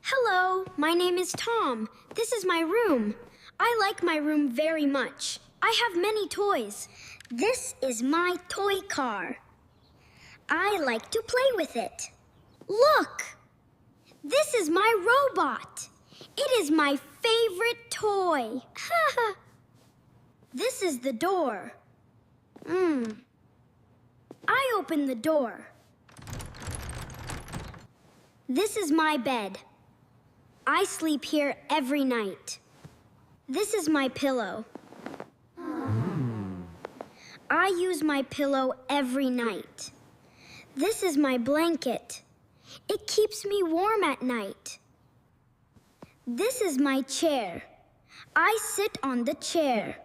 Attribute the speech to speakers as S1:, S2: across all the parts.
S1: Hello, my name is Tom. This is my room. I like my room very much. I have many toys. This is my toy car. I like to play with it. Look! This is my robot. It is my favorite toy. This is the door. I open the door. This is my bed. I sleep here every night. This is my pillow. I use my pillow every night. This is my blanket. It keeps me warm at night. This is my chair. I sit on the chair.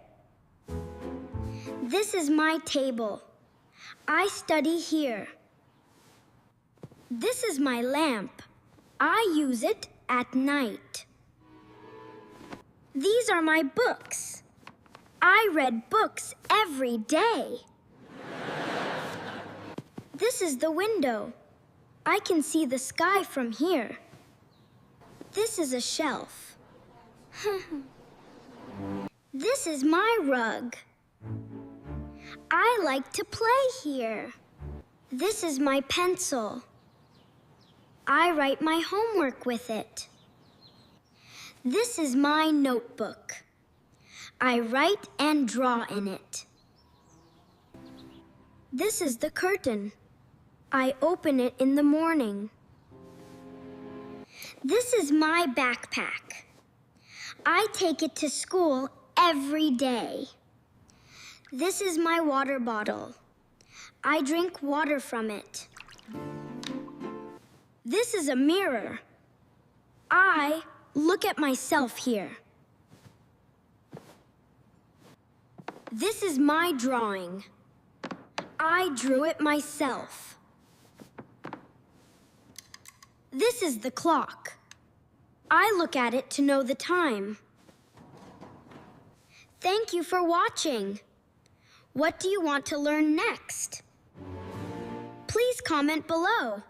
S1: This is my table. I study here. This is my lamp. I use it at night. These are my books. I read books every day. This is the window. I can see the sky from here. This is a shelf. This is my rug. I like to play here. This is my pencil. I write my homework with it. This is my notebook. I write and draw in it. This is the curtain. I open it in the morning. This is my backpack. I take it to school every day. This is my water bottle. I drink water from it. This is a mirror. I look at myself here. This is my drawing. I drew it myself. This is the clock. I look at it to know the time. Thank you for watching. What do you want to learn next? Please comment below.